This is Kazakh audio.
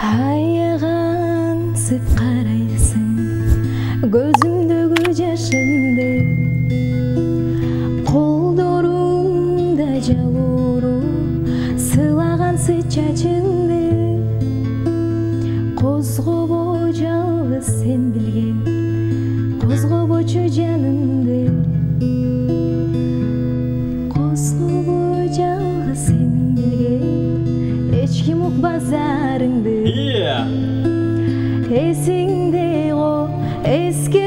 Аяғансып қарайсың көзімдегі жашымды, қолдарымда жауру сылағансың чачыңды. Қозғобо жалғыз сен білген, қозғобочу жанымды. Қозғобо жалғыз сен білген, ешкім ұқпазарыңды. Есіңде о, еске